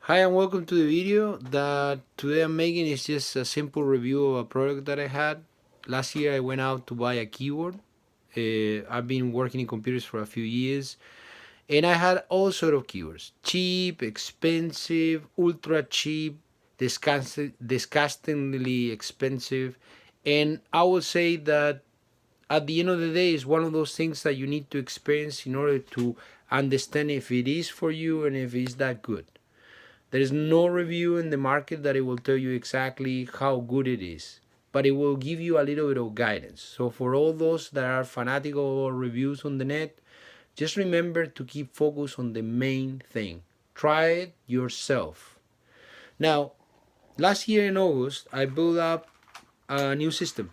Hi and welcome to the video that today I'm making is just a simple review of a product that I had. Last year I went out to buy a keyboard. I've been working in computers for a few years and I had all sort of keyboards. Cheap, expensive, ultra cheap, disgustingly expensive. And I would say that at the end of the day it's one of those things that you need to experience in order to understand if it is for you and if it's that good. There is no review in the market that it will tell you exactly how good it is, but it will give you a little bit of guidance. So for all those that are fanatical of reviews on the net, just remember to keep focus on the main thing. Try it yourself. Now, last year in August, I built up a new system.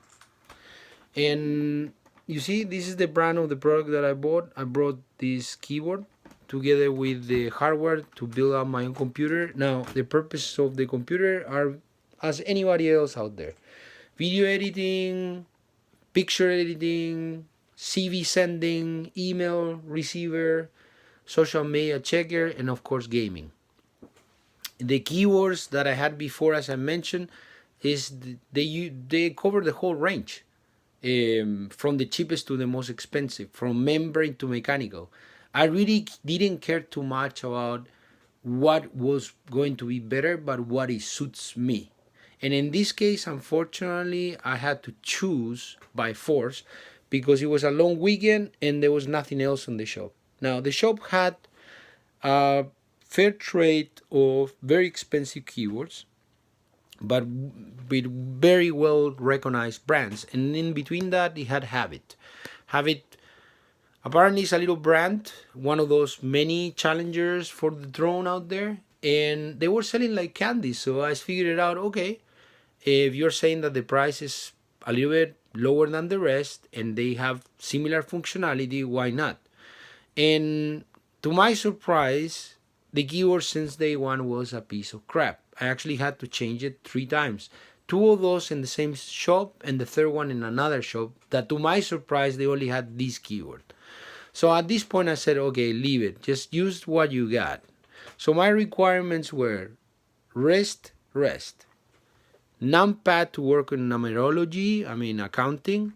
And you see, this is the brand of the product that I bought. I brought this keyboard together with the hardware to build up my own computer. Now, the purpose of the computer are as anybody else out there: video editing, picture editing, CV sending, email receiver, social media checker, and of course, gaming. The keywords that I had before, as I mentioned, is they cover the whole range, from the cheapest to the most expensive, from membrane to mechanical. I really didn't care too much about what was going to be better, but what it suits me. And in this case, unfortunately, I had to choose by force because it was a long weekend and there was nothing else on the shop. Now, the shop had a fair trade of very expensive keyboards, but with very well recognized brands. And in between that, it had Habit. Habit apparently is a little brand, one of those many challengers for the throne out there. And they were selling like candy. So I figured it out, okay, if you're saying that the price is a little bit lower than the rest and they have similar functionality, why not? And to my surprise, the keyboard since day one was a piece of crap. I actually had to change it 3 times. Two of those in the same shop and the third one in another shop that to my surprise they only had this keyboard. So at this point I said, okay, leave it. Just use what you got. So my requirements were rest, numpad to work on numerology, accounting,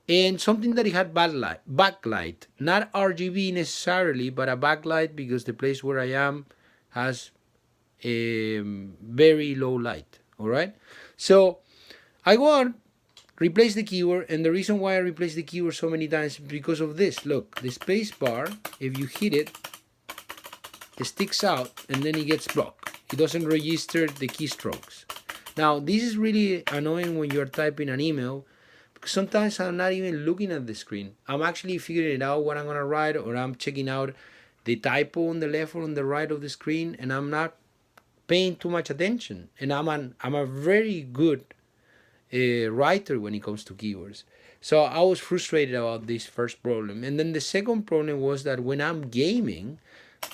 and something that it had backlight, not RGB necessarily, but a backlight because the place where I am has a very low light. All right, so I go on, replace the keyword, and the reason why I replace the keyword so many times is because of this. Look, the space bar, if you hit it, it sticks out and then it gets blocked. It doesn't register the keystrokes. Now, this is really annoying when you're typing an email because sometimes I'm not even looking at the screen. I'm actually figuring it out what I'm going to write, or I'm checking out the typo on the left or on the right of the screen, and I'm not paying too much attention. And I'm a very good writer when it comes to keywords. So I was frustrated about this first problem. And then the second problem was that when I'm gaming,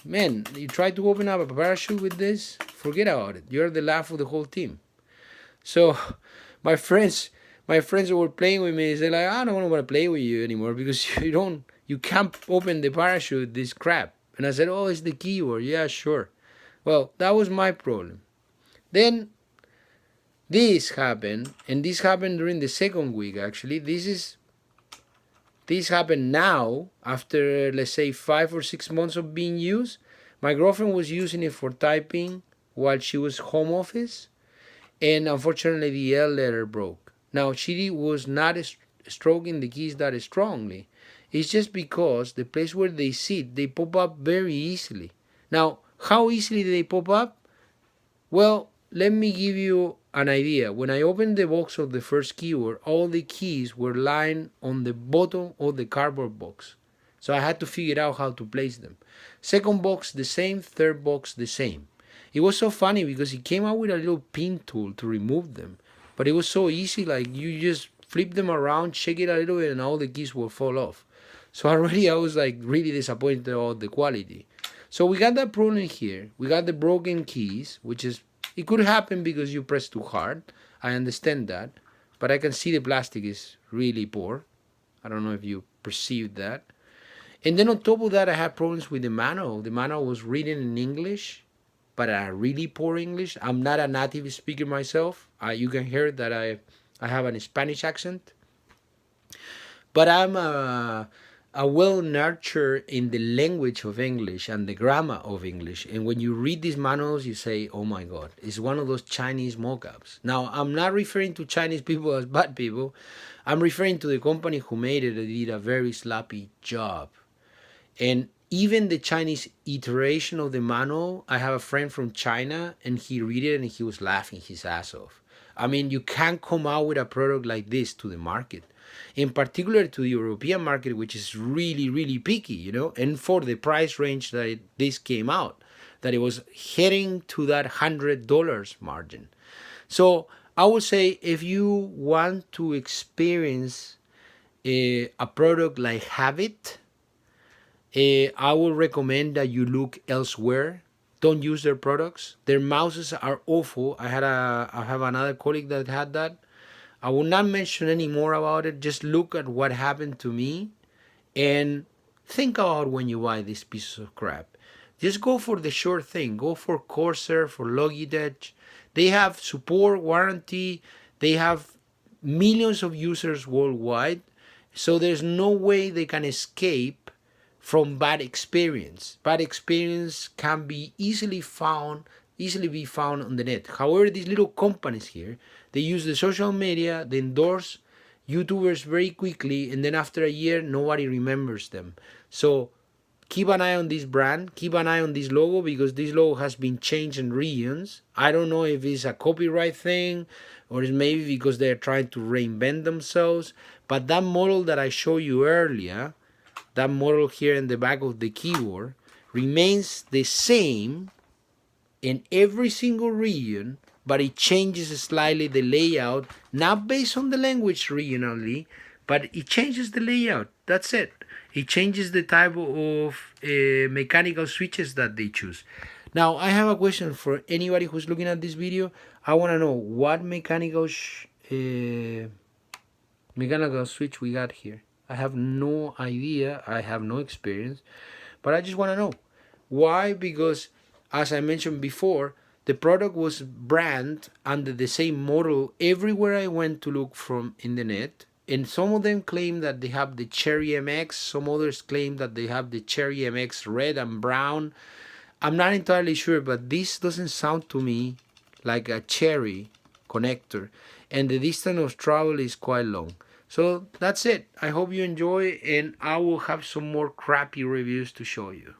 man, you try to open up a parachute with this, forget about it. You're the laugh of the whole team. So my friends, my friends who were playing with me, they're like, I don't want to play with you anymore because you can't open the parachute, this crap. And I said, oh, it's the keyword. Yeah, sure. Well, that was my problem. Then this happened, and this happened during the second week actually. This happened now after, let's say, 5 or 6 months of being used. My girlfriend was using it for typing while she was home office, and unfortunately the L letter broke. Now she was not stroking the keys that strongly. It's just because the place where they sit, they pop up very easily. Now, how easily do they pop up? Well, let me give you an idea. When I opened the box of the first keyboard, all the keys were lying on the bottom of the cardboard box. So I had to figure out how to place them. Second box, the same. Third box, the same. It was so funny because he came out with a little pin tool to remove them. But it was so easy, like you just flip them around, shake it a little bit, and all the keys will fall off. So already I was like really disappointed about the quality. So we got that problem here. We got the broken keys, which is, it could happen because you press too hard. I understand that. But I can see the plastic is really poor. I don't know if you perceived that. And then on top of that, I had problems with the manual. The manual was written in English, but a really poor English. I'm not a native speaker myself. You can hear that I have a Spanish accent, but I'm a well nurtured in the language of English and the grammar of English. And when you read these manuals, you say, "Oh my God, it's one of those Chinese mockups." Now, I'm not referring to Chinese people as bad people. I'm referring to the company who made it. They did a very sloppy job. And even the Chinese iteration of the manual, I have a friend from China and he read it and he was laughing his ass off. I mean, you can't come out with a product like this to the market, in particular to the European market, which is really, really picky, you know, and for the price range that this came out, that it was heading to that $100 margin. So I would say if you want to experience a product like Habit, I would recommend that you look elsewhere. Don't use their products. Their mouses are awful. I have another colleague that had that. I will not mention any more about it. Just look at what happened to me and think about when you buy these pieces of crap. Just go for the sure thing. Go for Corsair, for Logitech. They have support, warranty. They have millions of users worldwide. So there's no way they can escape from bad experience. Bad experience can be easily be found on the net. However, these little companies here, they use the social media, they endorse YouTubers very quickly, and then after a year, nobody remembers them. So keep an eye on this brand, keep an eye on this logo, because this logo has been changed in regions. I don't know if it's a copyright thing or it's maybe because they're trying to reinvent themselves, but that model that I showed you earlier, that model here in the back of the keyboard, remains the same in every single region, but it changes slightly the layout, not based on the language regionally, but it changes the layout. That's it. It changes the type of mechanical switches that they choose. Now, I have a question for anybody who's looking at this video. I want to know what mechanical switch we got here. I have no idea. I have no experience, but I just want to know why. Because, as I mentioned before, the product was branded under the same model everywhere I went to look from in the net. And some of them claim that they have the Cherry MX. Some others claim that they have the Cherry MX red and brown. I'm not entirely sure, but this doesn't sound to me like a Cherry connector. And the distance of travel is quite long. So that's it. I hope you enjoy, and I will have some more crappy reviews to show you.